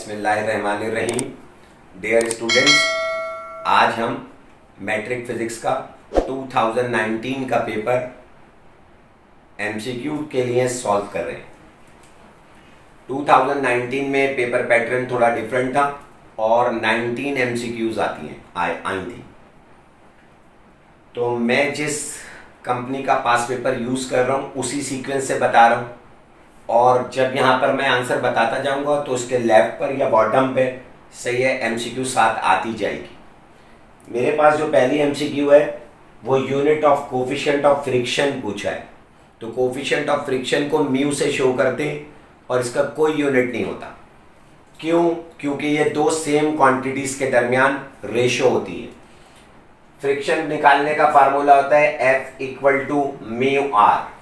बिस्मिल्लाहिर्रहमानिर्रहीम। Dear students, आज हम मैट्रिक फिज़िक्स का 2019 का पेपर एमसीक्यू के लिए सॉल्व कर रहे हैं। 2019 में पेपर पैटर्न थोड़ा डिफरेंट था और 19 एमसीक्यूज आती हैं आई थी। तो मैं जिस कंपनी का पास पेपर यूज़ कर रहा हूँ उसी सीक्वेंस से बता रहा हूँ, और जब यहाँ पर मैं आंसर बताता जाऊँगा तो उसके लेफ्ट पर या बॉटम पे सही है एमसीक्यू साथ आती जाएगी। मेरे पास जो पहली एमसीक्यू है वो unit of coefficient of friction पूछा है। तो कोफिशिएंट ऑफ फ्रिक्शन को म्यू से शो करते हैं और इसका कोई यूनिट नहीं होता। क्यों? क्योंकि ये दो सेम क्वांटिटीज़ के दरमियान रेशो होती है। फ्रिक्शन निकालने का फार्मूला होता है F equal to mu R.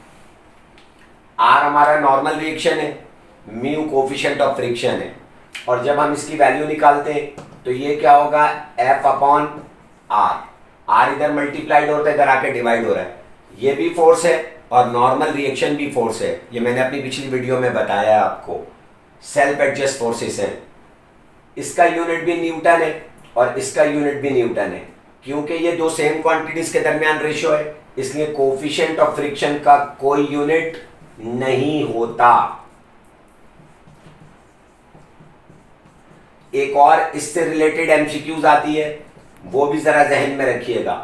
R हमारा नॉर्मल रिएक्शन है, म्यू कोफिशिएंट ऑफ फ्रिक्शन है, और जब हम इसकी वैल्यू निकालते हैं तो ये क्या होगा F अपॉन आर। आर इधर मल्टीप्लाइड होता है, इधर आके डिवाइड हो रहा है। ये भी फोर्स है और नॉर्मल रिएक्शन भी फोर्स है। ये मैंने अपनी पिछली वीडियो में बताया आपको, सेल्फ एडजस्ट फोर्सेस हैं। इसका यूनिट भी न्यूटन है और इसका यूनिट भी न्यूटन है। क्योंकि ये दो सेम क्वांटिटीज के दरमियान रेशियो है, इसलिए कोफिशिएंट ऑफ फ्रिक्शन का कोई यूनिट नहीं होता। एक और इससे रिलेटेड एमसीक्यूज आती है, वो भी जरा जहन में रखिएगा।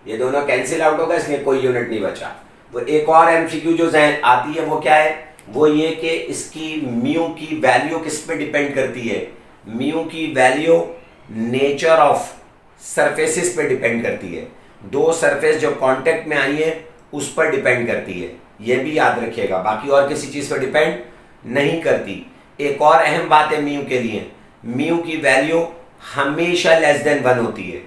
ये दोनों कैंसिल आउट होगा, इसलिए कोई यूनिट नहीं बचा। वो एक और एमसीक्यू जो जहन आती है वो क्या है, वो ये कि इसकी म्यू की वैल्यू किस पे डिपेंड करती है। म्यू की वैल्यू नेचर ऑफ सरफेसेस पे डिपेंड करती है। दो सरफेस जो कांटेक्ट में आई है उस पर डिपेंड करती है, ये भी याद रखिएगा। बाकी और किसी चीज पर डिपेंड नहीं करती। एक और अहम बात है म्यू के लिए, म्यू की वैल्यू हमेशा लेस देन 1 होती है।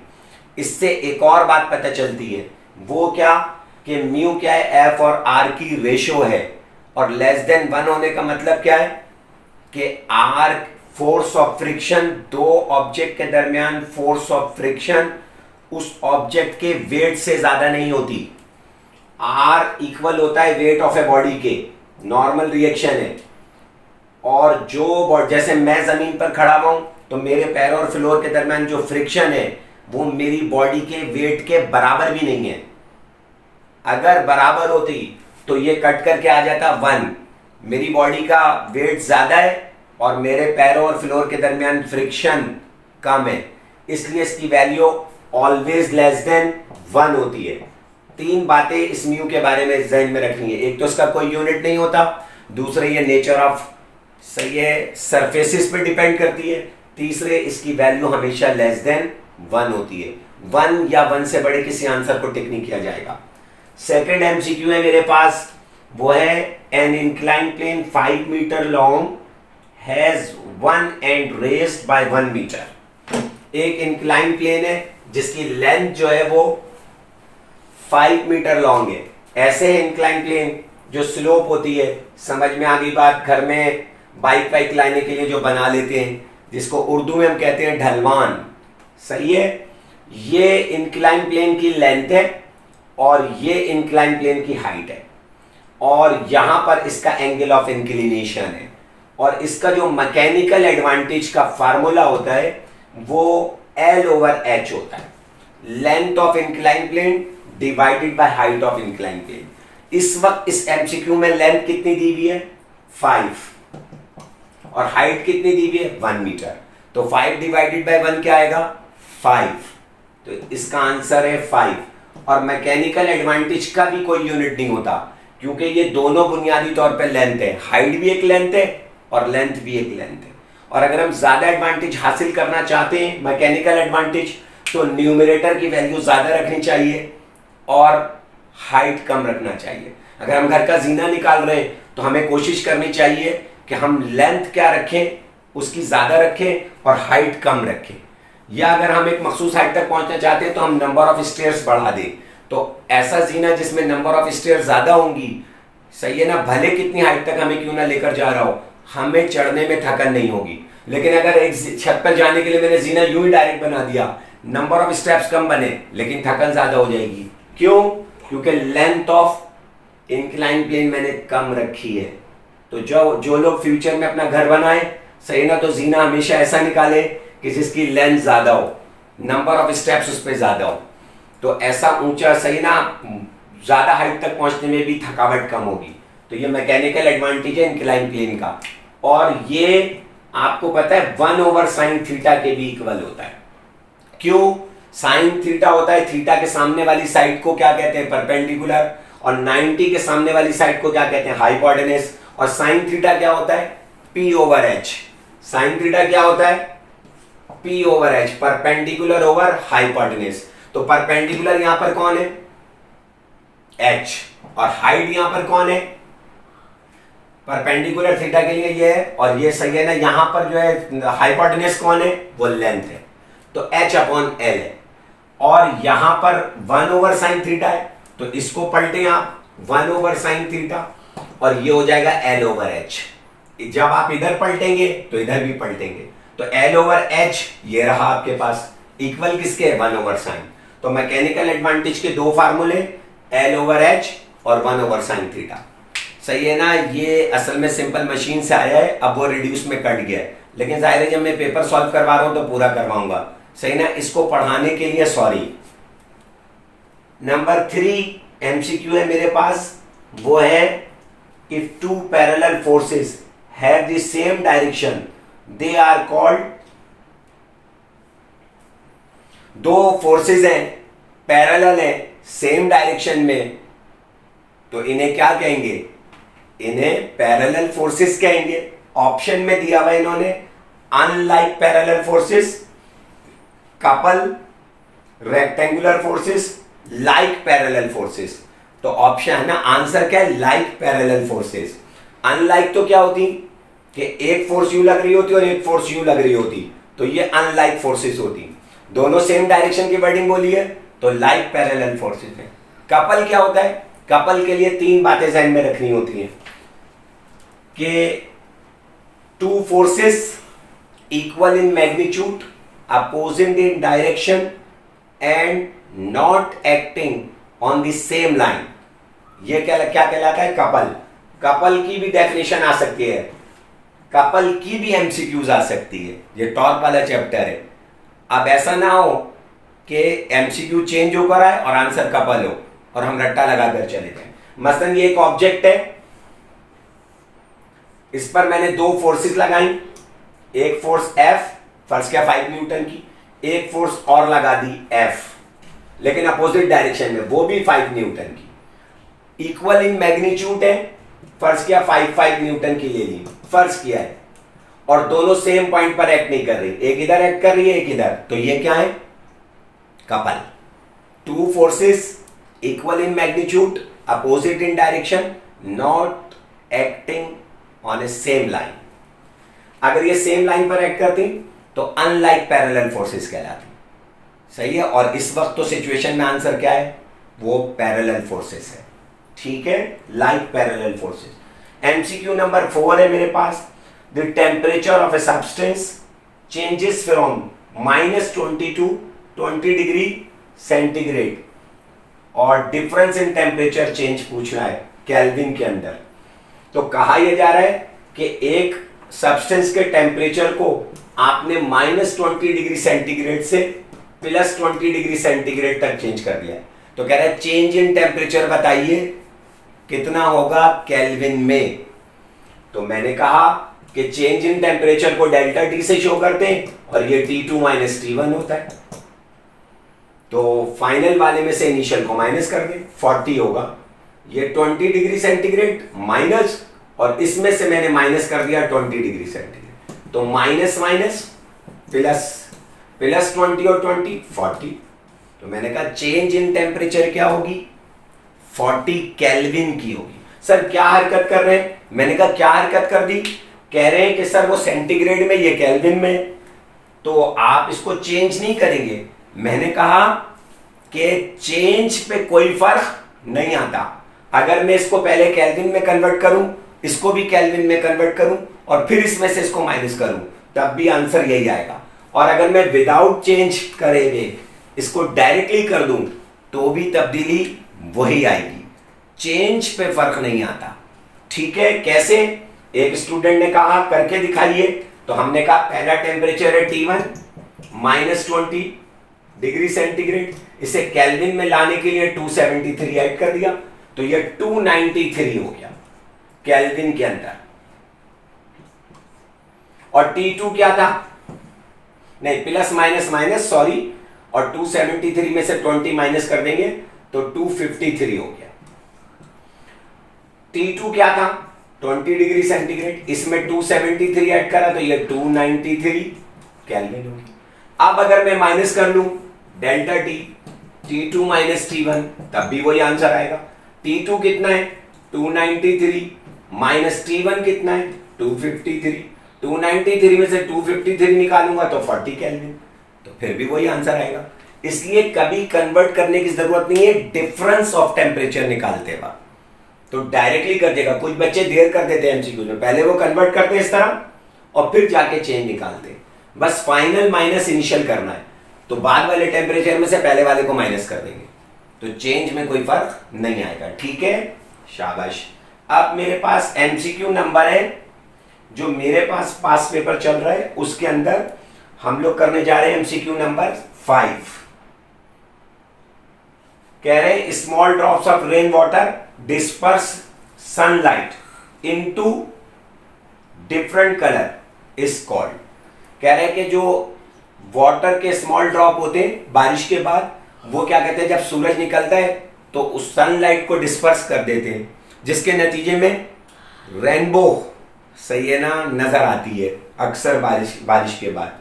इससे एक और बात पता चलती है, वो क्या कि म्यू क्या है, एफ और आर की रेशो है, और लेस देन 1 होने का मतलब क्या है कि आर फोर्स ऑफ फ्रिक्शन, दो ऑब्जेक्ट के दरमियान फोर्स ऑफ फ्रिक्शन उस ऑब्जेक्ट के वेट से ज्यादा नहीं होती। आर इक्वल होता है वेट ऑफ ए बॉडी के, नॉर्मल रिएक्शन है। और जो जैसे मैं जमीन पर खड़ा हुआ हूं तो मेरे पैर और फ्लोर के दरमियान जो फ्रिक्शन है वो मेरी बॉडी के वेट के बराबर भी नहीं है। अगर बराबर होती तो ये कट करके आ जाता 1। मेरी बॉडी का वेट ज्यादा है और मेरे पैरों और फ्लोर के दरमियान फ्रिक्शन कम है, इसलिए इसकी वैल्यू ऑलवेज लेस देन 1 होती है। 3 बातें इस म्यू के बारे में ज़हन में रखनी है। एक तो इसका कोई यूनिट नहीं होता, दूसरे ये नेचर ऑफ सही है सरफेसेस पे डिपेंड करती है, तीसरे इसकी वैल्यू हमेशा लेस देन 1 होती है। 1 या 1 से बड़े किसी आंसर को टिक नहीं किया जाएगा। सेकेंड एमसीक्यू है मेरे पास, वो है an incline plane 5 metre long has 1 end raised by 1 metre. एक इंक्लाइन प्लेन है जिसकी लेंथ जो है वो 5 मीटर लॉन्ग है। ऐसे है इंक्लाइन प्लेन जो स्लोप होती है, समझ में आ गई बात। घर में बाइक वाइक लाने के लिए जो बना लेते हैं, जिसको उर्दू में हम कहते हैं ढलवान, सही है। ये इंक्लाइन प्लेन की लेंथ है और ये इंक्लाइन प्लेन की हाइट है, और यहां पर इसका एंगल ऑफ इंक्लिनेशन है। और इसका जो मैकेनिकल एडवांटेज का फार्मूला होता है वो L/H होता है, length of incline plane divided by height of incline plane. इस वक्त इस एमसीक्यू में लेंथ कितनी दी हुई है 5, और हाइट कितनी दी हुई है 1 मीटर। तो 5 डिवाइडेड बाय 1 क्या आएगा 5, तो इसका आंसर है 5। और मैकेनिकल एडवांटेज का भी कोई यूनिट नहीं होता, क्योंकि ये दोनों बुनियादी तौर पे लेंथ है। हाइट भी एक लेंथ है और लेंथ भी एक लेंथ है। और अगर हम ज्यादा एडवांटेज हासिल करना चाहते हैं मैकेनिकल एडवांटेज, तो न्यूमरेटर की वैल्यू ज्यादा रखनी चाहिए और हाइट कम रखना चाहिए। अगर हम घर का जीना निकाल रहे हैं तो हमें कोशिश करनी चाहिए कि हम लेंथ क्या रखें उसकी ज्यादा रखें और हाइट कम रखें। या अगर हम एक मखसूस हाइट तक पहुंचना चाहते हैं तो हम नंबर ऑफ स्टेयर्स बढ़ा दें। तो ऐसा जीना जिसमें नंबर ऑफ स्टेयर्स ज्यादा होंगी, सही है ना, भले कितनी हाइट तक हमें क्यों ना लेकर जा रहा हो, हमें चढ़ने में थकन नहीं होगी। लेकिन अगर एक छत पर जाने के लिए मैंने जीना यूं ही डायरेक्ट बना दिया, नंबर ऑफ स्टेप्स कम बने लेकिन थकन ज्यादा हो जाएगी। क्यों? क्योंकि लेंथ ऑफ इंक्लाइन प्लेन मैंने कम रखी है। तो जो लोग फ्यूचर में अपना घर बनाए सही ना। तो जीना हमेशा ऐसा निकाले कि जिसकी लेंथ ज्यादा हो, नंबर ऑफ स्टेप्स उस पर ज्यादा हो। तो ऐसा ऊंचा, सही ना, ज्यादा हाइट तक पहुंचने में भी थकावट कम होगी। तो ये मैकेनिकल एडवांटेज है इंक्लाइन प्लेन का। और ये आपको पता है 1/sin थीटा के भी इक्वल होता है। क्यों? साइन थीटा होता है थीटा के सामने वाली साइड को क्या कहते हैं, परपेंडिकुलर, और 90 के सामने वाली साइड को क्या कहते हैं, हाइपोटेनस। और साइन थीटा क्या होता है, P/H। साइन थीटा क्या होता है, P/H, परपेंडिकुलर ओवर हाइपोटेनस। तो परपेंडिकुलर यहां पर कौन है, H, और हाइट यहां पर कौन है, परपेंडिकुलर थीटा के लिए ये है, और ये सही है ना। यहां पर जो है हाइपोटेनस कौन है, वो लेंथ है, तो H/L है। और यहां पर 1/sin थीटा है, तो इसको पलटे आप 1/sin थीटा, और ये हो जाएगा L/H। जब आप इधर पलटेंगे तो इधर भी पलटेंगे, तो L/H ये रहा आपके पास, इक्वल किसके, 1/sin। तो मैकेनिकल एडवांटेज के दो फार्मूले, L/H और 1/sin थीटा। सही है ना। ये असल में सिंपल मशीन से आया है, अब वो रिड्यूस में कट गया है, लेकिन जाहिर है जब मैं पेपर सॉल्व करवा रहा हूं तो पूरा करवाऊंगा। सही ना। इसको पढ़ाने के लिए सॉरी। नंबर 3 MCQ है मेरे पास, वो है if two parallel forces have the same direction they are called. दो फोर्सेस हैं, पैरेलल है, सेम डायरेक्शन में, तो इन्हें क्या कहेंगे, इन्हें पैरेलल फोर्सेस कहेंगे। ऑप्शन में दिया हुआ इन्होंने unlike parallel forces, couple, rectangular forces, like parallel forces. तो ऑप्शन है ना, आंसर क्या है, लाइक पैरेलल फोर्सेस। अनलाइक तो क्या होती कि एक फोर्स यू लग रही होती और एक फोर्स यू लग रही होती, तो ये अनलाइक फोर्सेस होती। दोनों सेम डायरेक्शन की वर्डिंग बोली है, तो लाइक पैरेलल फोर्सेस है। कपल क्या होता है, कपल के लिए तीन बातें ध्यान में रखनी होती हैं कि two forces equal in magnitude, opposing in direction and not acting on the same line, ये क्या कहलाता है, कपल। कपल की भी डेफिनेशन आ सकती है, कपल की भी एमसीक्यूज आ सकती है, ये टॉप वाला चैप्टर है। अब ऐसा ना हो कि एमसीक्यू चेंज होकर आए और आंसर कपल हो और हम रट्टा लगाकर चले जाएं। मसलन ये एक ऑब्जेक्ट है, इस पर मैंने दो फोर्सेस लगाई, एक फोर्स F, फर्स्ट क्या 5 न्यूटन की, एक फोर्स और लगा दी F, लेकिन अपोजिट डायरेक्शन में, वो भी 5 न्यूटन की। इक्वल इन मैग्नीट्यूड है, फर्स्ट किया 5 न्यूटन की ले ली, फर्स्ट किया है, और दोनों सेम पॉइंट पर एक्ट नहीं कर रही, एक इधर एक्ट कर रही है एक इधर, तो ये क्या है, couple. Two forces equal in magnitude, opposite in direction, not acting on A same line. अगर ये सेम लाइन पर एक्ट करती तो अनलाइक पैरेलल फोर्सेस कहलाती। सही है। और इस वक्त तो सिचुएशन में आंसर क्या है, वो पैरेलल फोर्सेस है। ठीक है, like parallel forces. MCQ number 4 है मेरे पास, the temperature of a substance changes from -20 to 20 degree centigrade, और डिफरेंस इन टेम्परेचर चेंज पूछना है केल्विन के अंदर। तो कहा यह जा रहा है कि एक सब्सटेंस के टेम्परेचर को आपने -20 डिग्री सेंटीग्रेड से +20 डिग्री सेंटीग्रेड तक चेंज कर दिया। तो कह रहा है चेंज इन टेम्परेचर बताइए कितना होगा केल्विन में। तो मैंने कहा कि चेंज इन टेम्परेचर को डेल्टा टी से शो करते हैं, और ये T2 - T1 होता है। तो फाइनल वाले में से इनिशियल को माइनस कर दें, 40 होगा। ये 20 डिग्री सेंटीग्रेड माइनस, और इसमें से मैंने माइनस कर दिया 20 डिग्री सेंटीग्रेड, तो माइनस माइनस प्लस, +20 और 20 40। तो मैंने कहा चेंज इन टेम्परेचर क्या होगी, 40 केल्विन की होगी। सर क्या हरकत कर रहे हैं, मैंने कहा क्या हरकत कर दी, कह रहे हैं कि सर वो सेंटीग्रेड में, ये केल्विन में, तो आप इसको चेंज नहीं करेंगे। मैंने कहा कि चेंज पे कोई फर्क नहीं आता। अगर मैं इसको पहले केल्विन में कन्वर्ट करूं, इसको भी केल्विन में कन्वर्ट करूं, और फिर इसमें से इसको माइनस करूं, तब भी आंसर यही आएगा। और अगर मैं विदाउट चेंज करे हुए इसको डायरेक्टली कर दूं, तो भी तब्दीली वही आएगी, चेंज पे फर्क नहीं आता। ठीक है, कैसे, एक स्टूडेंट ने कहा करके दिखाइए। तो हमने कहा पहला टेम्परेचर है T1 -20 डिग्री सेंटीग्रेड, इसे केल्विन में लाने के लिए 273 ऐड कर दिया, तो ये 293 हो गया केल्विन के अंदर। और T2 क्या था, नहीं प्लस माइनस माइनस सॉरी, और 273 में से 20 माइनस कर देंगे तो 253 हो गया। T2 क्या था 20 डिग्री सेंटीग्रेड, इसमें 273 ऐड करा तो ये 293 केल्विन होगी। अब अगर मैं माइनस कर लूं delta T, T2 minus T1, तब भी वही आंसर आएगा। T2 कितना है 293 माइनस T1 कितना है 253, 293 में से 253 निकालूंगा तो 40 केल्विन, तो फिर भी वही आंसर आएगा। इसलिए कभी कन्वर्ट करने की जरूरत नहीं है डिफरेंस ऑफ टेम्परेचर निकालते वक्त, तो डायरेक्टली कर देगा। कुछ बच्चे देर कर देते हैं एमसीक्यू में, पहले वो कन्वर्ट करते हैं इस तरह और फिर जाके चेंज निकालते हैं। बस फाइनल माइनस इनिशियल करना है, तो बाद वाले टेम्परेचर में से पहले वाले को माइनस कर देंगे, तो चेंज में कोई फर्क नहीं आएगा। ठीक है, शाबाश। अब मेरे पास एमसीक्यू नंबर है जो मेरे पास पेपर चल रहा है, उसके अंदर हम लोग करने जा रहे हैं एमसीक्यू नंबर 5। कह रहे हैं small drops of rain water disperse sunlight into different colour is called. कह रहे हैं कि जो वाटर के स्मॉल ड्रॉप होते हैं बारिश के बाद, वो क्या कहते हैं, जब सूरज निकलता है तो उस सनलाइट को डिस्पर्स कर देते हैं, जिसके नतीजे में रेनबो, सही है ना, नजर आती है अक्सर बारिश के बाद।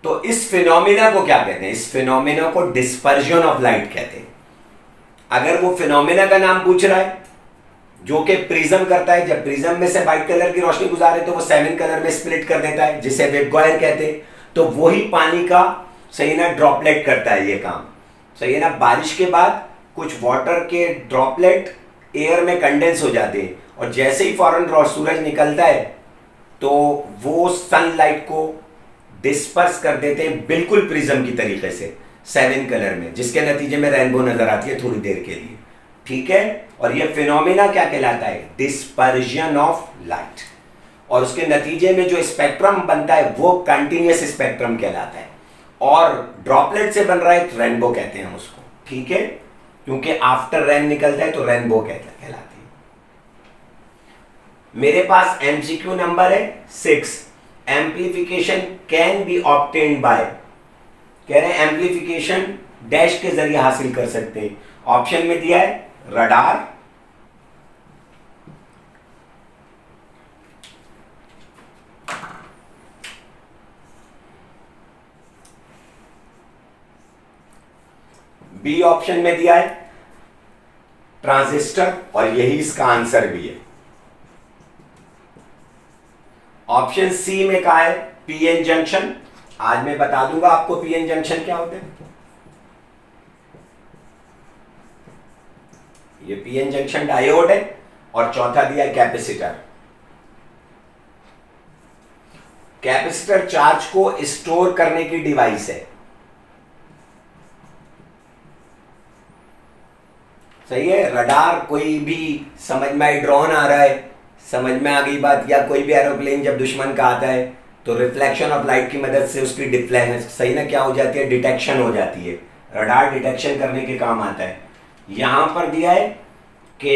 तो इस फिनोमिना को क्या कहते हैं, इस फिनोमिना को डिस्पर्जन ऑफ लाइट कहते हैं। अगर वो फिनोमिना का नाम पूछ रहा है जो कि प्रिज्म करता है, जब प्रिज्म में से व्हाइट कलर की रोशनी गुजारे तो वो 7 कलर में स्प्लिट कर देता है, जिसे वेवगाइड कहते हैं, तो वही पानी का, सही ना, ड्रॉपलेट करता है ये काम, सही है ना। बारिश के बाद कुछ वाटर के ड्रॉपलेट एयर में कंडेंस हो जाते हैं, और जैसे ही फौरन सूरज निकलता है तो वो सनलाइट को डिस्पर्स कर देते हैं बिल्कुल प्रिज्म की तरीके से 7 कलर में, जिसके नतीजे में रेनबो नजर आती है थोड़ी देर के लिए। ठीक है, और ये फिनोमिना क्या कहलाता है, डिस्पर्जन ऑफ लाइट, और उसके नतीजे में जो स्पेक्ट्रम बनता है वो कंटिन्यूअस स्पेक्ट्रम कहलाता है, और ड्रॉपलेट से बन रहा है रेनबो कहते हैं उसको। ठीक है, क्योंकि आफ्टर रेन निकलता है तो रेनबो कहलाती है। मेरे पास एमसीक्यू नंबर है 6। Amplification can be obtained by, कह रहे हैं एम्प्लीफिकेशन डैश के जरिए हासिल कर सकते हैं। ऑप्शन में दिया है रडार, बी ऑप्शन में दिया है ट्रांजिस्टर, और यही इसका आंसर भी है। ऑप्शन सी में कहा है पीएन जंक्शन। आज मैं बता दूंगा आपको पीएन जंक्शन क्या होते हैं। ये पीएन जंक्शन डायोड है, और चौथा दिया है कैपेसिटर। कैपेसिटर चार्ज को स्टोर करने की डिवाइस है, सही है। रडार कोई भी समझ में आई, ड्रोन आ रहा है, समझ में आ गई बात, या कोई भी एरोप्लेन जब दुश्मन का आता है तो रिफ्लेक्शन ऑफ लाइट की मदद से उसकी डिफ्लेक्शन, सही ना, क्या हो जाती है, डिटेक्शन हो जाती है। रडार डिटेक्शन करने के काम आता है। यहां पर दिया है कि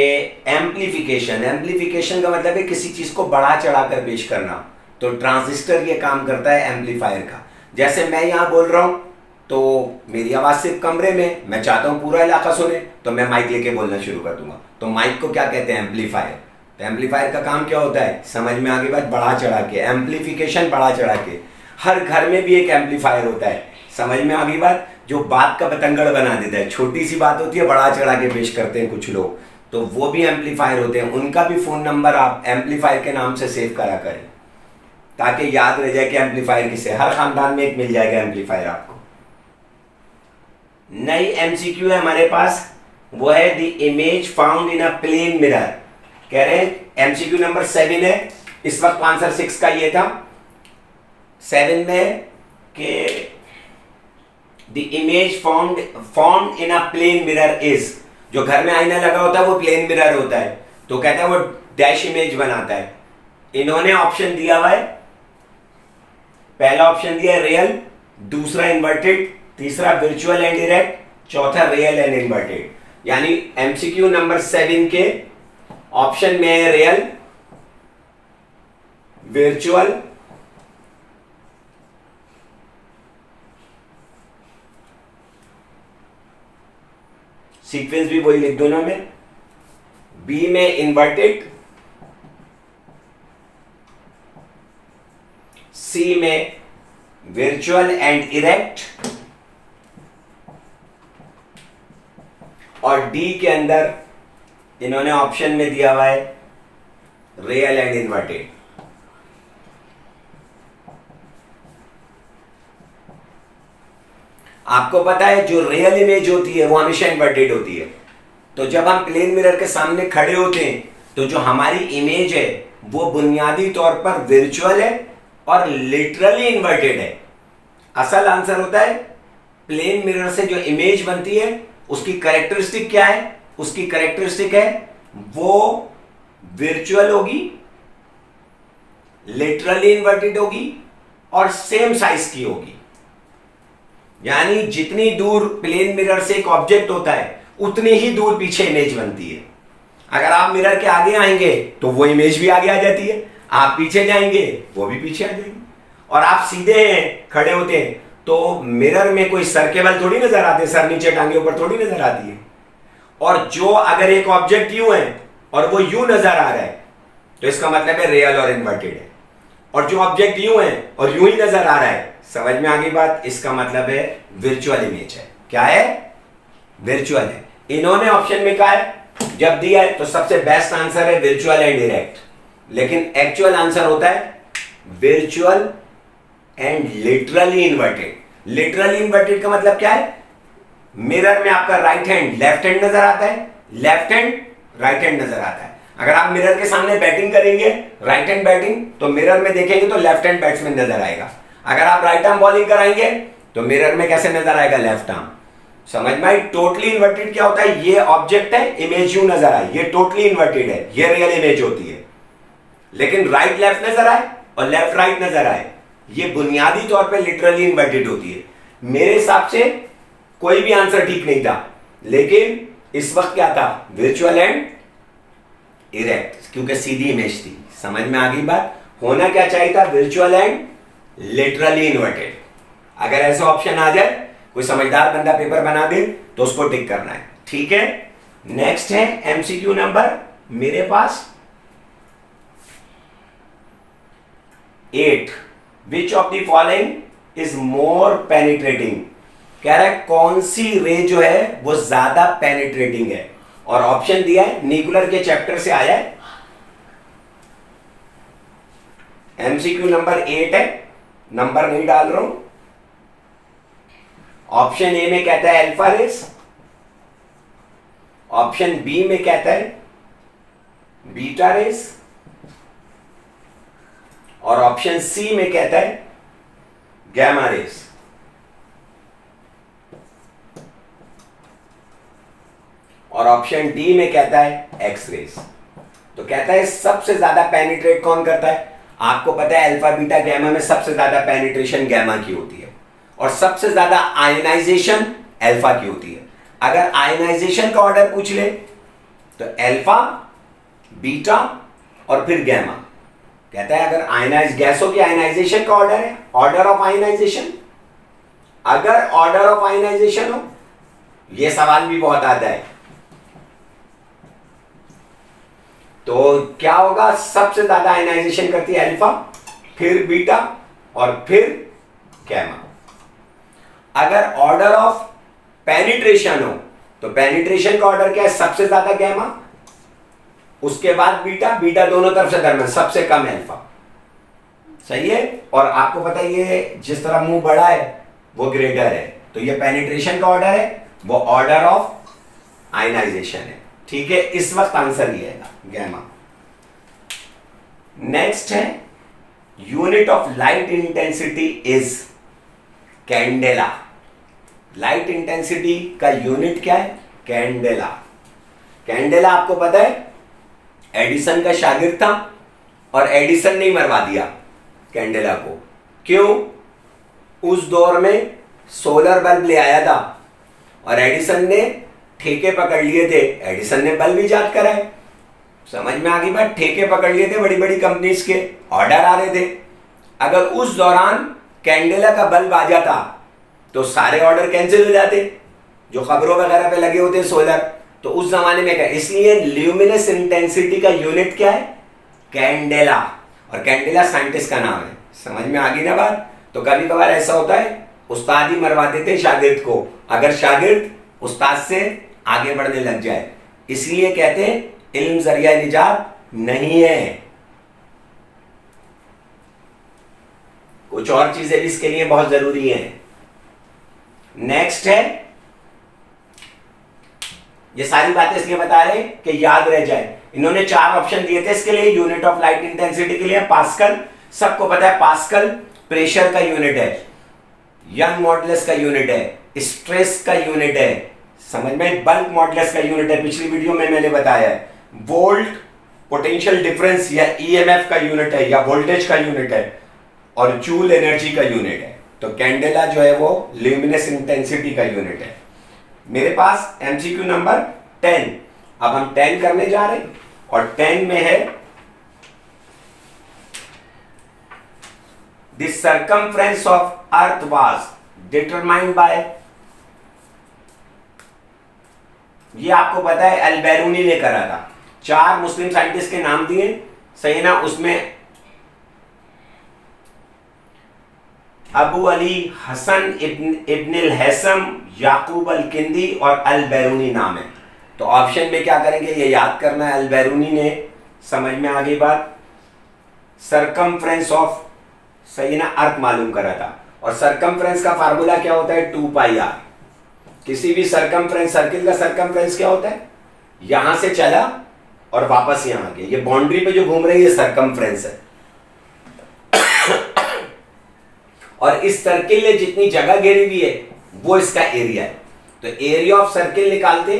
एम्प्लीफिकेशन, एम्प्लीफिकेशन का मतलब है किसी चीज को बढ़ा चढ़ा कर पेश करना, तो ट्रांजिस्टर ये काम करता है एम्पलीफायर का। जैसे मैं यहां बोल रहा हूं तो मेरी आवाज सिर्फ कमरे में, मैं चाहता हूं पूरा इलाका सुने, तो मैं माइक लेके बोलना शुरू कर दूंगा, तो माइक को क्या कहते हैं, एम्पलीफायर। तो एम्पलीफायर का काम क्या होता है, समझ में आगे बात, बढ़ा चढ़ा के, एम्पलीफिकेशन बढ़ा चढ़ा के। हर घर में भी एक एम्पलीफायर होता है, समझ में आगे बात, जो बात का बतंगड़ बना देता है। छोटी सी बात होती है, बढ़ा चढ़ा के पेश करते हैं कुछ लोग, तो वो भी एम्पलीफायर होते हैं। उनका भी फोन नंबर आप एम्पलीफायर के नाम से सेव करा करें, ताकि याद रह जाए कि एम्पलीफायर किसे, हर खानदान में एक मिल जाएगा एम्पलीफायर आपको। नई एमसीक्यू है हमारे पास, वो है the image found in a plane mirror. कह रहे हैं एमसीक्यू नंबर 7 है, इस वक्त आंसर 6 का ये था। 7 में कि the image found in a plane mirror is, जो घर में आईना लगा होता है वो प्लेन मिरर होता है, तो कहता है वो डैश इमेज बनाता है। इन्होंने ऑप्शन दिया हुआ है पहला ऑप्शन दिया है रियल, दूसरा इन्वर्टेड, तीसरा वर्चुअल एंड इरेक्ट, चौथा रियल एंड इन्वर्टेड। यानी एमसीक्यू नंबर 7 के ऑप्शन में है रियल, वर्चुअल, सीक्वेंस भी वही लिख दो ना में, बी में इन्वर्टेड, सी में वर्चुअल एंड इरेक्ट, और डी के अंदर इन्होंने ऑप्शन में दिया हुआ है रियल एंड इन्वर्टेड। आपको पता है जो रियल इमेज होती है वो हमेशा इन्वर्टेड होती है। तो जब हम प्लेन मिरर के सामने खड़े होते हैं तो जो हमारी इमेज है वो बुनियादी तौर पर वर्चुअल है और लिटरली इन्वर्टेड है। असल आंसर होता है प्लेन मिरर से जो इमेज बनती है उसकी कैरेक्टरिस्टिक क्या है? उसकी कैरेक्टरिस्टिक है वो वर्चुअल होगी, लिटरली इन्वर्टेड होगी और सेम साइज की होगी। यानी जितनी दूर प्लेन मिरर से एक ऑब्जेक्ट होता है उतनी ही दूर पीछे इमेज बनती है। अगर आप मिरर के आगे आएंगे तो वो इमेज भी आगे आ जाती है, आप पीछे जाएंगे वो भी पीछे आ जाएगी। और आप सीधे हैं, खड़े होते हैं तो मिरर में कोई सर केवल थोड़ी नजर आते, सर नीचे टांगे ऊपर थोड़ी नजर आती है। और जो अगर एक ऑब्जेक्ट यूं है और वो यूं नजर आ रहा है तो इसका मतलब है रियल और इन्वर्टेड है। और जो ऑब्जेक्ट यूं है और यूं ही नजर आ रहा है, समझ में आ गई बात? इसका मतलब है वर्चुअल इमेज है। क्या है? वर्चुअल है। इन्होंने ऑप्शन में कहा है, जब दिया है तो सबसे बेस्ट आंसर है वर्चुअल एंड डायरेक्ट, लेकिन एक्चुअल आंसर होता है virtual and literally inverted. Literally inverted का मतलब क्या है? मिरर में आपका राइट हैंड लेफ्ट हैंड नजर आता है, लेफ्ट हैंड राइट हैंड नजर आता है। अगर आप मिरर के सामने बैटिंग करेंगे, राइट हैंड बैटिंग, तो मिरर में देखेंगे तो लेफ्ट हैंड बैट्समैन नजर आएगा। अगर आप राइट आर्म बॉलिंग कराएंगे तो मिरर में कैसे नजर आएगा? Left arm. समझ में आई? टोटली इन्वर्टेड क्या होता है? ये ऑब्जेक्ट है, इमेज यूं नजर आए, ये टोटली इन्वर्टेड है, ये रियल इमेज होती है। लेकिन राइट लेफ्ट नजर आए और लेफ्ट राइट नजर आए, ये बुनियादी तौर पे लिटरली इन्वर्टेड होती है। मेरे हिसाब से कोई भी आंसर ठीक नहीं था, लेकिन इस वक्त क्या था? वर्चुअल एंड इरेक्ट, क्योंकि सीधी इमेज थी। समझ में आ गई बात? होना क्या चाहिए था? Virtual and literally inverted. अगर ऐसा ऑप्शन आ जाए, कोई समझदार बंदा पेपर बना दे तो उसको टिक करना है। ठीक है, नेक्स्ट है एमसीक्यू नंबर मेरे पास 8। Which of the following is more penetrating? कह रहा है कौन सी रे जो है वो ज्यादा पेनिट्रेटिंग है, और ऑप्शन दिया है न्यूक्लियर के चैप्टर से आया है। एमसीक्यू नंबर 8 है, नंबर नहीं डाल रहा हूं। ऑप्शन ए में कहता है अल्फा रेस, ऑप्शन बी में कहता है बीटा रेस, और ऑप्शन सी में कहता है गैमा रेस। और ऑप्शन डी में कहता है एक्स रेस। तो कहता है सबसे ज्यादा पेनिट्रेट कौन करता है? आपको पता है अल्फा बीटा गैमा में सबसे ज्यादा पेनिट्रेशन गैमा की होती है, और सबसे ज्यादा आयनाइजेशन अल्फा की होती है। अगर आयनाइजेशन का ऑर्डर पूछ ले तो अल्फा, बीटा और फिर गैमा। कहता है अगर आयनाइज गैसों की आयनाइजेशन का ऑर्डर है, ऑर्डर ऑफ आयनाइजेशन, अगर ऑर्डर ऑफ आयनाइजेशन हो, यह सवाल भी बहुत आता है, तो क्या होगा? सबसे ज्यादा आयनाइजेशन करती है अल्फा, फिर बीटा और फिर गैमा। अगर ऑर्डर ऑफ पेनिट्रेशन हो तो पेनिट्रेशन का ऑर्डर क्या है? सबसे ज्यादा गैमा, उसके बाद बीटा, बीटा दोनों तरफ से दरमियान, सबसे कम अल्फा। सही है? और आपको पता है ये जिस तरह मुंह बड़ा है वो ग्रेटर है, तो ये पेनिट्रेशन का ऑर्डर है, वो ऑर्डर ऑफ आयनाइजेशन है। ठीक है, इस वक्त आंसर ये है गैमा। नेक्स्ट है unit of light intensity is candela. Light intensity का यूनिट क्या है? कैंडेला। कैंडेला आपको पता है एडिसन का शागिर्द था, और एडिसन ने मरवा दिया कैंडेला को। क्यों? उस दौर में सोलर बल्ब ले आया था और एडिसन ने ठेके पकड़ लिए थे, एडिसन ने बल्ब इजाद कराए। समझ में आ गई बात? ठेके पकड़ लिए थे बड़ी बड़ी कंपनीज के, ऑर्डर आ रहे थे। अगर उस दौरान कैंडेला का बल्ब आ जाता तो सारे ऑर्डर कैंसिल हो जाते जो खबरों वगैरह पे लगे होते सोलर। तो उस जमाने में क्या, इसलिए ल्यूमिनस इंटेंसिटी का यूनिट क्या है? कैंडेला। और कैंडेला साइंटिस्ट का नाम है। समझ में आ गई ना बात? तो कभी कभार ऐसा होता है, उस्ताद ही मरवाते थे शागिर्द को, अगर शागिर्द उस्ताद से आगे बढ़ने लग जाए। इसलिए कहते हैं इल्म जरिया निजात नहीं है। कुछ और चीजें भी इसके लिए बहुत जरूरी हैं। नेक्स्ट है, ये सारी बातें इसलिए बता रहे कि याद रह जाए। इन्होंने 4 ऑप्शन दिए थे इसके लिए। यूनिट ऑफ लाइट इंटेंसिटी के लिए पास्कल, सबको पता है पास्कल प्रेशर का यूनिट है, यंग मॉडुलस का यूनिट है, स्ट्रेस का यूनिट है, समझ में, बल्क मॉडुलस का यूनिट है, पिछली वीडियो में मैंने बताया है, वोल्ट पोटेंशियल डिफरेंस या ईएमएफ का यूनिट है या वोल्टेज का यूनिट है, और जूल एनर्जी का यूनिट है। तो कैंडेला जो है वो ल्यूमिनस इंटेंसिटी का यूनिट है। मेरे पास एमसीक्यू नंबर 10, अब हम 10 करने जा रहे हैं और 10 में है the circumference of earth was determined by, ये आपको पता है अल-बैरूनी ने करा था। 4 मुस्लिम साइंटिस्ट के नाम दिए, सही ना? उसमें अबू अली हसन इब्न हैसम, याकूब अल किंदी और अल-बैरूनी नाम है। तो ऑप्शन में क्या करेंगे, ये याद करना है। अल-बैरूनी ने, समझ में आ गई बात, सर्कमफ्रेंस ऑफ, सही ना, अर्थ मालूम करा था। और सर्कमफ्रेंस का फार्मूला क्या होता है? 2πr। किसी भी सर्कमफ्रेंस, सर्किल का सर्कमफ्रेंस क्या होता है? यहां से चला और वापस यहां आ गया, ये बाउंड्री पे जो घूम रही है सर्कमफ्रेंस है। और इस सर्किल ने जितनी जगह घेरी हुई है वो इसका एरिया है। तो एरिया ऑफ सर्किल निकालते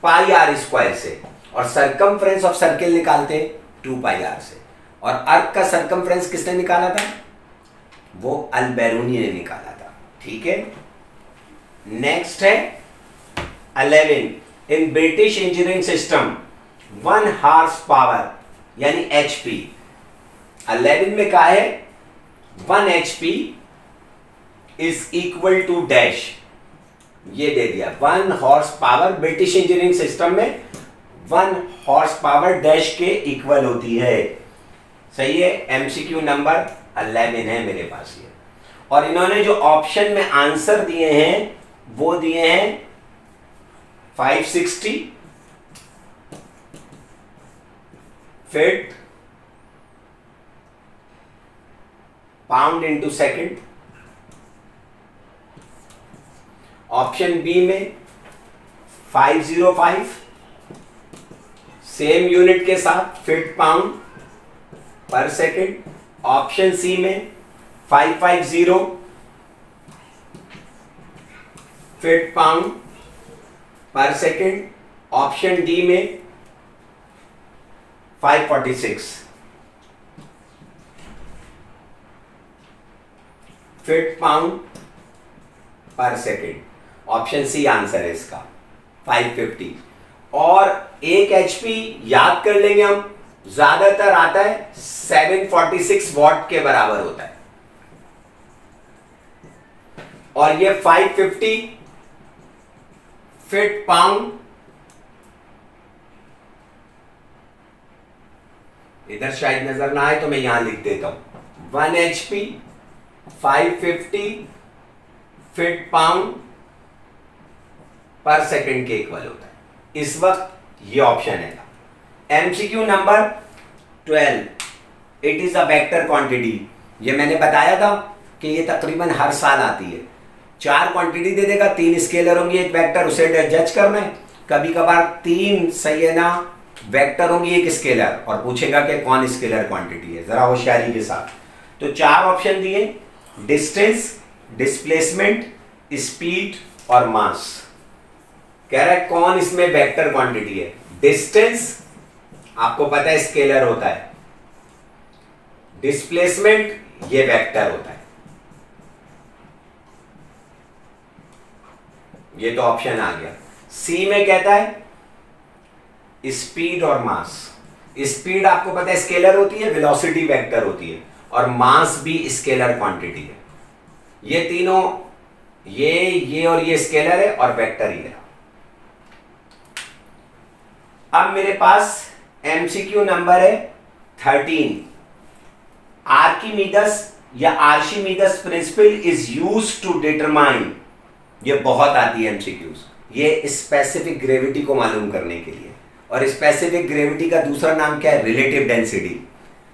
πr² से, और सर्कमफ्रेंस ऑफ सर्किल निकालते 2πr से। और अर्थ का सर्कमफ्रेंस किसने निकाला था? वो अल-बैरूनी ने निकाला था। ठीक है। नेक्स्ट है 11 in British engineering system 1 horsepower यानी HP। 11 में कहा है 1 HP is equal to dash, ये दे दिया 1 horsepower British engineering system में 1 हॉर्स पावर डैश के इक्वल होती है। सही है। एमसीक्यू नंबर 11 है मेरे पास ये। और इन्होंने जो ऑप्शन में आंसर दिए हैं वो दिए हैं 560 feet pound into second. Option B में 505 सेम यूनिट के साथ फीट पाउंड पर सेकेंड। ऑप्शन सी में 550 फीट पाउंड पर सेकेंड। ऑप्शन डी में 546 फीट पाउंड पर सेकेंड। ऑप्शन सी आंसर है इसका 550। और 1 HP याद कर लेंगे हम, ज्यादातर आता है 746 वॉट के बराबर होता है। और ये 550 फीट पाउंड, इधर शायद नजर ना आए तो मैं यहां लिख देता हूं 1 HP 550 फीट पाउंड पर सेकंड के इक्वल होता है। इस वक्त ये ऑप्शन है। MCQ number 12 it is a vector quantity. ये मैंने बताया था कि ये तकरीबन हर साल आती है। 4 क्वांटिटी दे देगा, 3 स्केलर होंगी, 1 वेक्टर, उसे जज करना है। कभी कभार 3 सही है ना वेक्टर होंगी, 1 स्केलर, और पूछेगा कि कौन स्केलर क्वांटिटी है, जरा होशियारी के साथ। तो 4 ऑप्शन दिए, डिस्टेंस, डिस्प्लेसमेंट, स्पीड और मास। कह रहा है कौन इसमें वेक्टर क्वांटिटी है। डिस्टेंस आपको पता है स्केलर होता है, डिस्प्लेसमेंट ये वेक्टर होता है, ये तो ऑप्शन आ गया। सी में कहता है स्पीड और मास। स्पीड आपको पता है स्केलर होती है, वेलोसिटी वेक्टर होती है, और मास भी स्केलर क्वांटिटी है। ये तीनों, ये और ये स्केलर है और वेक्टर ही है। अब मेरे पास एमसीक्यू नंबर है 13। आर्किमिडस या Archimedes principle is used to determine, ये बहुत आती है एमसीक्यूज, ये स्पेसिफिक ग्रेविटी को मालूम करने के लिए। और स्पेसिफिक ग्रेविटी का दूसरा नाम क्या है? Relative density.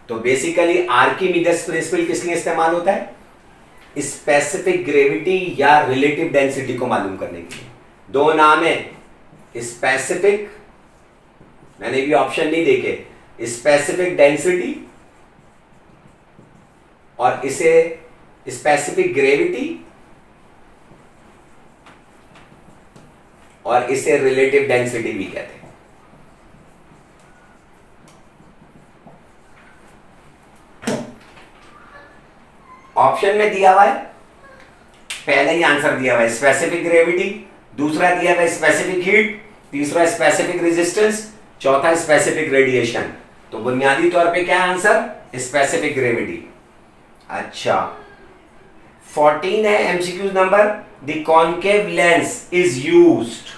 तो बेसिकली आर्किमिडस प्रिंसिपल किस लिए इस्तेमाल होता है? स्पेसिफिक ग्रेविटी या रिलेटिव डेंसिटी को मालूम करने के लिए। दो नाम है, स्पेसिफिक, मैंने भी ऑप्शन नहीं देखे, स्पेसिफिक डेंसिटी और इसे स्पेसिफिक ग्रेविटी और इसे रिलेटिव डेंसिटी भी कहते हैं। ऑप्शन में दिया हुआ है, पहले ही आंसर दिया हुआ है स्पेसिफिक ग्रेविटी, दूसरा दिया हुआ है स्पेसिफिक हीट, तीसरा स्पेसिफिक रेजिस्टेंस, चौथा स्पेसिफिक रेडिएशन। तो बुनियादी तौर पे क्या आंसर? Specific gravity. अच्छा, 14 है MCQ number, the concave lens is used.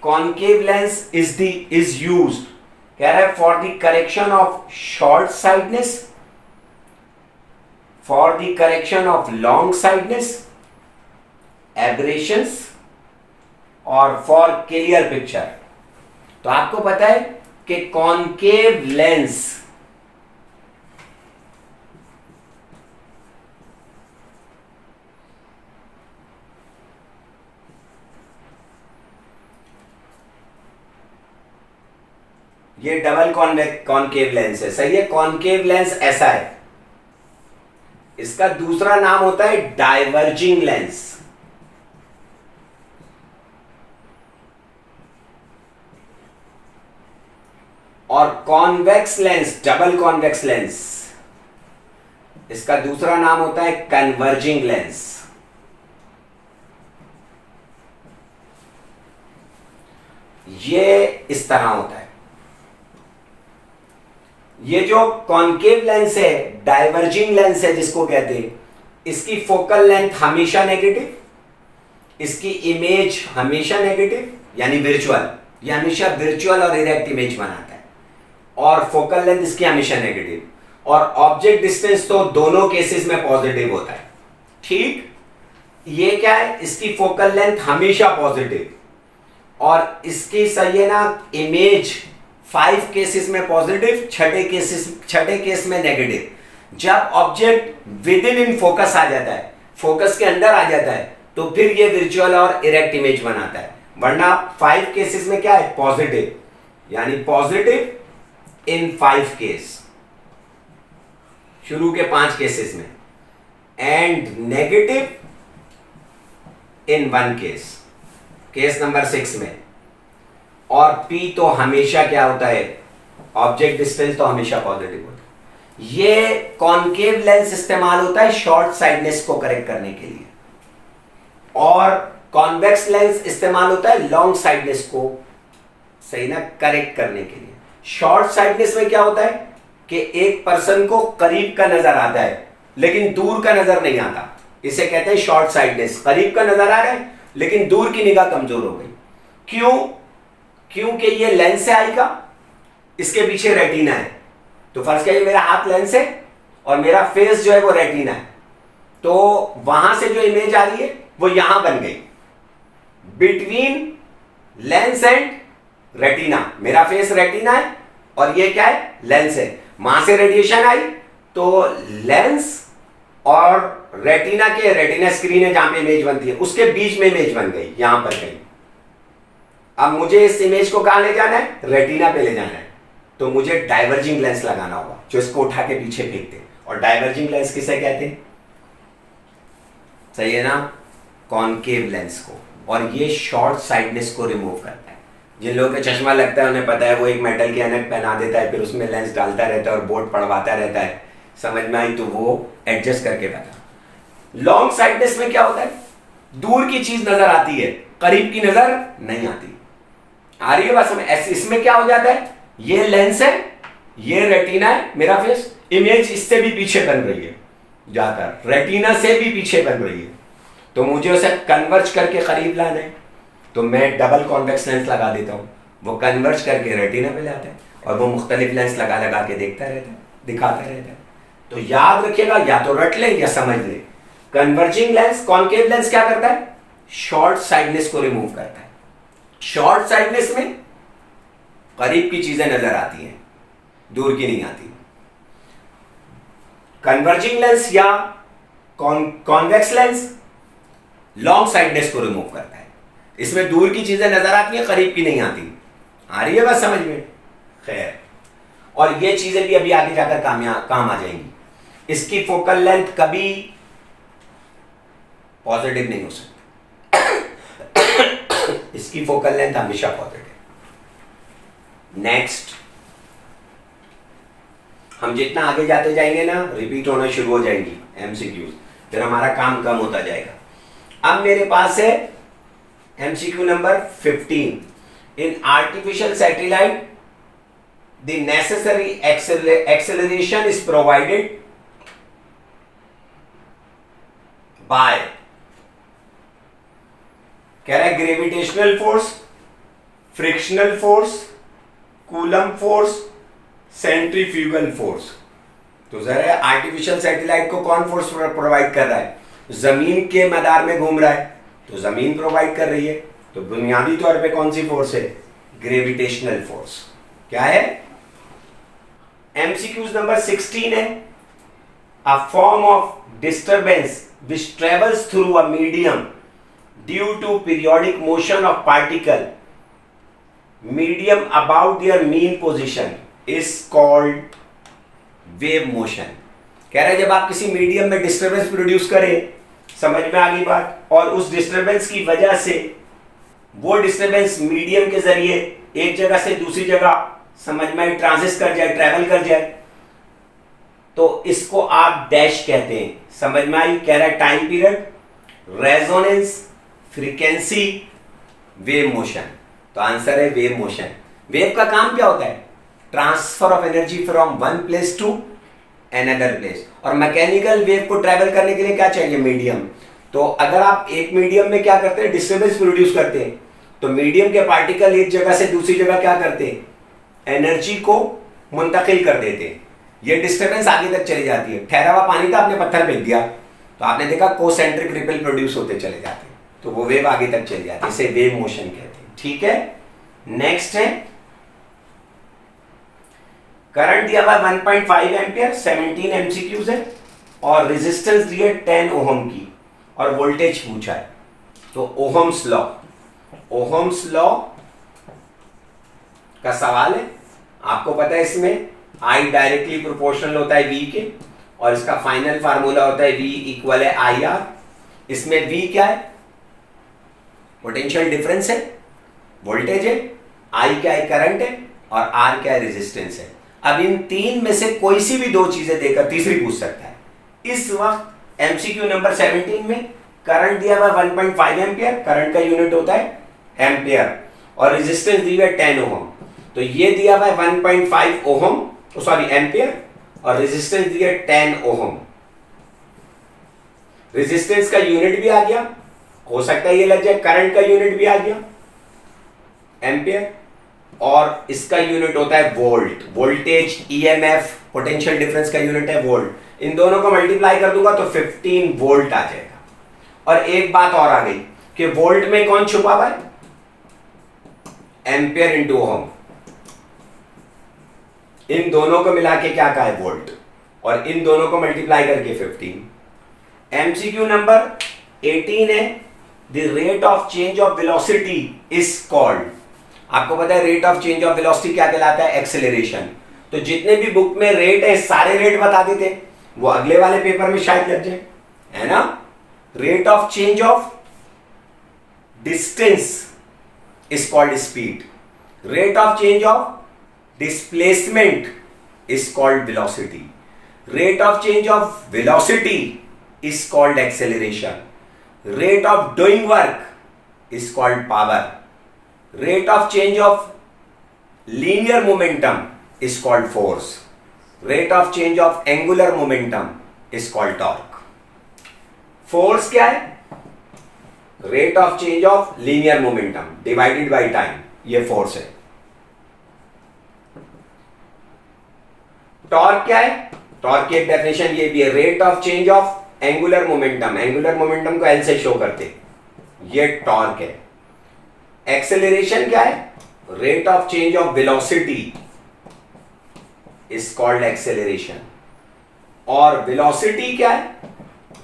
Concave lens is used कह रहा है for the correction of short sightedness, for the correction of long sightedness, aberrations और for clear picture। तो आपको पता है कि कॉनकेव लेंस ये डबल कॉनकेव लेंस है, सही है। कॉनकेव लेंस ऐसा है, इसका दूसरा नाम होता है डाइवर्जिंग लेंस। और convex lens, double convex lens, इसका दूसरा नाम होता है कन्वर्जिंग लेंस। ये इस तरह होता है। ये जो कॉनकेव लेंस है, डाइवर्जिंग लेंस है जिसको कहते हैं, इसकी फोकल लेंथ हमेशा नेगेटिव, इसकी इमेज हमेशा नेगेटिव यानी विर्चुअल, ये हमेशा विर्चुअल और इरेक्ट इमेज बनाता है, और फोकल लेंथ इसकी हमेशा नेगेटिव, और ऑब्जेक्ट डिस्टेंस तो दोनों केसेस में पॉजिटिव होता है। ठीक, ये क्या है? इसकी फोकल लेंथ हमेशा पॉजिटिव, और इसकी सही है ना इमेज 5 केसेस में पॉजिटिव, छठे केस में नेगेटिव। जब ऑब्जेक्ट विद इन फोकस आ जाता है, फोकस के अंदर आ जाता है, तो फिर ये विर्चुअल और इरेक्ट इमेज बनाता है। वरना 5 केसेस में क्या है? पॉजिटिव, यानी पॉजिटिव इन 5 केस, शुरू के 5 केसेस में, and negative in 1 case, case number 6 में। और P तो हमेशा क्या होता है? ऑब्जेक्ट डिस्टेंस तो हमेशा पॉजिटिव होता है। ये कॉनकेव लेंस इस्तेमाल होता है शॉर्ट साइडनेस को करेक्ट करने के लिए, और कॉन्वेक्स लेंस इस्तेमाल होता है लॉन्ग साइडनेस को सही ना करेक्ट करने के लिए। शॉर्ट साइडनेस में क्या होता है कि एक पर्सन को करीब का नजर आता है लेकिन दूर का नजर नहीं आता, इसे कहते हैं शॉर्ट साइडनेस। करीब का नजर आ रहा है लेकिन दूर की निगाह कमजोर हो गई। क्यों? क्योंकि ये लेंस है आई का, इसके पीछे रेटिना है। तो फर्ज करिए मेरा हाथ लेंस है और मेरा फेस जो है वो रेटिना है, तो वहां से जो इमेज आ रही है वो यहां बन गई, बिटवीन लेंस एंड रेटिना। मेरा फेस रेटिना है और ये क्या है? लेंस है। वहां से रेडिएशन आई तो लेंस और रेटिना के, रेटिना स्क्रीन है जहां पे इमेज बनती है, उसके बीच में इमेज बन गई, यहां पर गई। अब मुझे इस इमेज को कहां ले जाना है? रेटिना पे ले जाना है, तो मुझे डाइवर्जिंग लेंस लगाना होगा जो इसको उठा के पीछे फेंकते। और डाइवर्जिंग लेंस किसे कहते हैं? सही है ना, कॉनकेव लेंस को। और ये शॉर्ट साइडनेस को रिमूव करता है। जिन लोगों के चश्मा लगता है उन्हें पता है, वो एक मेटल की ऐनक पहना देता है, फिर उसमें लेंस डालता रहता है और बोर्ड पढ़वाता रहता है। समझ में आई? तो वो एडजस्ट करके बता। लॉन्ग साइडनेस में क्या होता है? दूर की चीज नजर आती है, करीब की नजर नहीं आती। आ रही है बात समझ? इसमें क्या हो जाता है, ये लेंस है, ये रेटिना है, मेरा फेस, इमेज इससे भी पीछे बन रही है, जाकर रेटिना से भी पीछे बन रही है, तो मुझे उसे कन्वर्ज करके करीब लाना है, तो मैं डबल कॉन्वेक्स लेंस लगा देता हूं, वो कन्वर्ज करके रेटिना पे लाता है, और वो मुख्तलिफ लेंस लगा लगा के देखता रहता है, दिखाता रहता है। तो याद रखिएगा, या तो रट लें या समझ लें। कन्वर्जिंग लेंस, कॉन्केव लेंस क्या करता है, शॉर्ट साइडनेस को रिमूव करता है। शॉर्ट साइडनेस में करीब की चीजें नजर आती हैं, दूर की नहीं आती। कन्वर्जिंग लेंस या कॉन्वेक्स लेंस लॉन्ग साइडनेस को रिमूव करता है, इसमें दूर की चीजें नजर आती हैं, करीब की नहीं आती। आ रही है बात समझ में? खैर, और ये चीजें भी अभी आगे जाकर काम आ जाएंगी। इसकी फोकल लेंथ कभी पॉजिटिव नहीं हो सकती, इसकी फोकल लेंथ हमेशा पॉजिटिव। नेक्स्ट, हम जितना आगे जाते जाएंगे ना, रिपीट होना शुरू हो जाएंगी एमसीक्यूज, फिर हमारा काम कम होता जाएगा। अब मेरे पास है MCQ number 15। In artificial satellite the necessary acceleration is provided by, कह रहा है gravitational force, frictional force, coulomb force, centrifugal force. तो जरा आर्टिफिशियल सैटेलाइट को कौन फोर्स प्रोवाइड कर रहा है, जमीन के मदार में घूम रहा है, तो जमीन प्रोवाइड कर रही है, तो बुनियादी तौर पे कौन सी फोर्स है, ग्रेविटेशनल फोर्स। क्या है, एमसीक्यूज नंबर 16 है, a form of disturbance which travels through a medium due to periodic motion of particle medium about their mean position is called wave motion। कह रहा है जब आप किसी मीडियम में डिस्टर्बेंस प्रोड्यूस करें, समझ में आ गई बात, और उस डिस्टर्बेंस की वजह से वो डिस्टर्बेंस मीडियम के जरिए एक जगह से दूसरी जगह समझ में ट्रांजिट कर जाए, ट्रेवल कर जाए, तो इसको आप डैश कहते हैं। समझ में आई? कह रहा है time period, resonance, frequency, wave motion. तो आंसर है वेव मोशन। वेव का काम क्या होता है, transfer of energy from one place to another place. और मैकेनिकल वेव को ट्रेवल करने के लिए क्या चाहिए, मीडियम। तो अगर आप एक मीडियम में क्या करते हैं, डिस्टर्बेंस प्रोड्यूस करते हैं, तो मीडियम के पार्टिकल एक जगह से दूसरी जगह क्या करते हैं, एनर्जी को मुंतकिल कर देते हैं। ये डिस्टर्बेंस आगे तक चली जाती है। ठहरा हुआ पानी था, आपने पत्थर फेंक दिया, तो आपने देखा कोसेंट्रिक रिपल प्रोड्यूस होते चले जाते हैं, तो वो वेव आगे तक चली जाती है, इसे वेव मोशन कहते हैं। ठीक है, नेक्स्ट है करंट दिया हुआ 1.5 एम्पियर, 17 एमसीक्यूज है, और रेजिस्टेंस दी है 10 ओहम की, और वोल्टेज पूछा है। तो ओहम्स लॉ, ओहम्स लॉ का सवाल है, आपको पता है इसमें I डायरेक्टली प्रोपोर्शनल होता है V के, और इसका फाइनल फार्मूला होता है V इक्वल है IR। इसमें V क्या है, पोटेंशियल डिफरेंस है, वोल्टेज है, I क्या है, करंट है, और R क्या है, रेजिस्टेंस है। अब इन तीन में से कोई सी भी दो चीजें देकर तीसरी पूछ सकता है। इस वक्त एमसीक्यू नंबर 17 में करंट दिया हुआ 1.5 एम्पियर, करंट का यूनिट होता है एम्पियर, और रेजिस्टेंस दी हुई है 10 ओहम। तो ये दिया हुआ है 1.5 ओहम, सॉरी एम्पियर, और रेजिस्टेंस दिया 10 ओहम। रेजिस्टेंस का यूनिट भी आ गया, हो सकता है ये लग जाए, करंट का यूनिट भी आ गया एम्पियर, और इसका यूनिट होता है volt. Voltage, EMF, potential difference का यूनिट है वोल्ट। इन दोनों को मल्टीप्लाई कर दूंगा तो 15 वोल्ट आ जाएगा। और एक बात और आ गई कि वोल्ट में कौन छुपा हुआ है, एम्पियर इंटू ओहम। इन दोनों को मिला के क्या कहा है, वोल्ट, और इन दोनों को मल्टीप्लाई करके 15। एमसीक्यू नंबर 18 है, the rate of change of velocity is called. आपको पता है rate of change of velocity क्या कहलाता है, एक्सेलरेशन। तो जितने भी बुक में रेट है सारे रेट बता देते, वो अगले वाले पेपर में शायद लग जाए, है ना। Rate of change of distance is called speed, rate of change of displacement is called velocity, rate of change of velocity is called acceleration, rate of doing work is called power. Rate of change of linear momentum is called force. Rate of change of angular momentum is called torque. Force क्या है? Rate of change of linear momentum divided by time, ये force है. Torque क्या है? Torque की एक definition ये भी है, rate of change of angular momentum. Angular momentum को एल से शो करते, ये टॉर्क है. एक्सेलरेशन क्या है? Rate of change of velocity is called acceleration. और वेलोसिटी क्या है?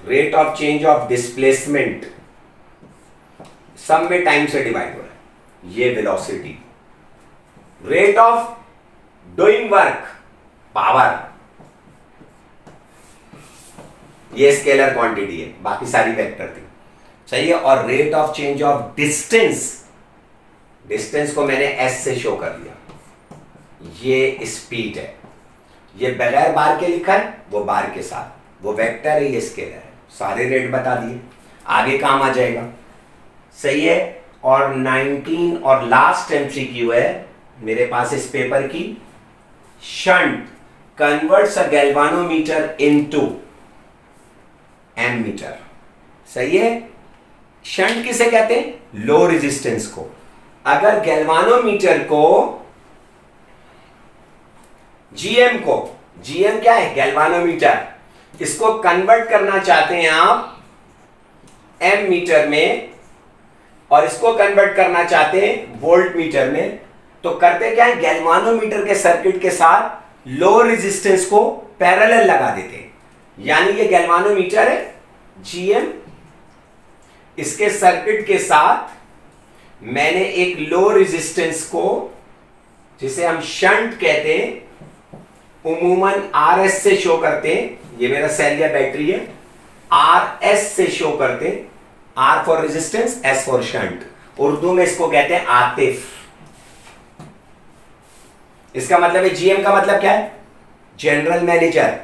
Rate of change of displacement, सब में टाइम से डिवाइड हो रहा है, ये velocity. Rate of doing work, power, ये स्केलर क्वांटिटी है, बाकी सारी वेक्टर थी. सही है. और rate of change of distance, distance को मैंने एस से शो कर दिया, ये स्पीड है. ये बगैर बार के लिखा है, वो बार के साथ, वो वेक्टर है, ये स्केलर है. सारे रेट बता दिए, आगे काम आ जाएगा. सही है. और 19 और लास्ट एमसीक्यू है मेरे पास इस पेपर की. Shunt converts a galvanometer into ammeter. सही है. शंट किसे कहते हैं? लो रेजिस्टेंस को. अगर गैल्वानोमीटर को, जीएम को, जीएम क्या है? गैल्वानोमीटर, इसको कन्वर्ट करना चाहते हैं आप एम मीटर में, और इसको कन्वर्ट करना चाहते हैं वोल्ट मीटर में, तो करते क्या है? गैल्वानोमीटर के सर्किट के साथ लो रेजिस्टेंस को पैरेलल लगा देते हैं. यानी ये गैल्वानोमीटर है जीएम, इसके सर्किट के साथ मैंने एक लो रेजिस्टेंस को, जिसे हम शंट कहते हैं, उमूमन आरएस से शो करते हैं. ये मेरा सेल या बैटरी है, आरएस से शो करते हैं. R for resistance, S for shunt. Urdu में इसको कहते हैं आतिफ. इसका मतलब है जीएम का मतलब क्या है? General manager.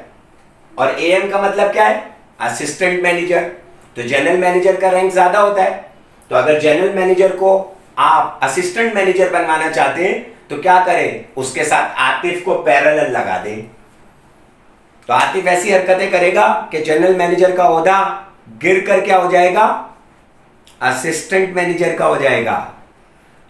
और एएम का मतलब क्या है? Assistant manager. तो जनरल मैनेजर का रैंक ज्यादा होता है. तो अगर जनरल मैनेजर को आप असिस्टेंट मैनेजर बनवाना चाहते हैं तो क्या करें? उसके साथ आतिफ को पैरेलल लगा दें. तो आतिफ ऐसी हरकतें करेगा कि जनरल मैनेजर का ओहदा गिर कर क्या हो जाएगा? असिस्टेंट मैनेजर का हो जाएगा.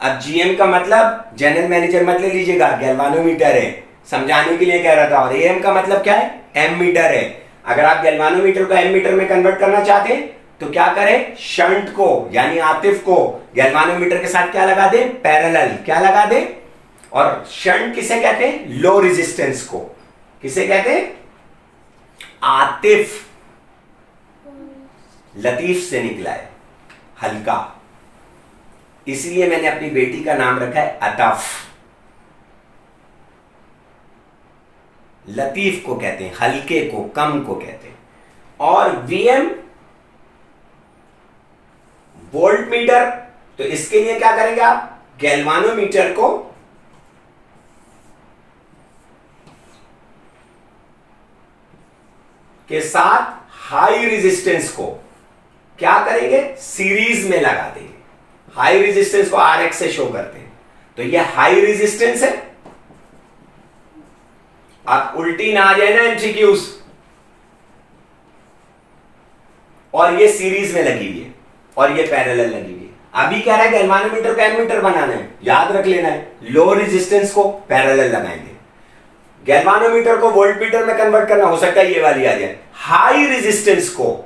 अब जीएम का मतलब जनरल मैनेजर मत ले लीजिएगा, गैल्वानोमीटर है, समझाने के लिए कह रहा था. और एएम का मतलब क्या है? एम मीटर है. अगर आप गैल्वानोमीटर को एम मीटर में कन्वर्ट करना चाहते हैं तो क्या करें? शंट को यानी आतिफ को गैल्वानोमीटर के साथ क्या लगा दें? पैरेलल. क्या लगा दें? और शंट किसे कहते हैं? लो रेजिस्टेंस को. किसे कहते हैं? आतिफ लतीफ से निकला है, हल्का. इसलिए मैंने अपनी बेटी का नाम रखा है अतफ. लतीफ को कहते हैं, हल्के को, कम को कहते हैं. और वीएम वोल्ट मीटर. तो इसके लिए क्या करेंगे आप? गैल्वानोमीटर को के साथ हाई रेजिस्टेंस को क्या करेंगे? सीरीज में लगा देंगे. हाई रेजिस्टेंस को आरएक्स से शो करते हैं. तो ये हाई रेजिस्टेंस है. आप उल्टी ना आ जाए ना एमसीक्यूज. और ये सीरीज में लगी हुई है और ये पैरेलल लगी हुई है. अभी कह रहा है गैल्वानोमीटर को एमीटर बनाना है, याद रख लेना है. लो रेजिस्टेंस को पैरेलल लगाएंगे. गैल्वानोमीटर को वोल्टमीटर में कन्वर्ट करना, हो सकता है ये वाली आ जाए. हाई रेजिस्टेंस को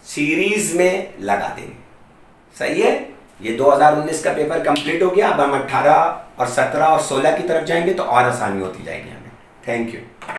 सीरीज में लगा देंगे. सही है. ये 2019 का पेपर कंप्लीट हो गया. अब हम 18 और 17 और 16 की तरफ जाएंगे तो और आसानी होती जाएगी हमें. Thank you.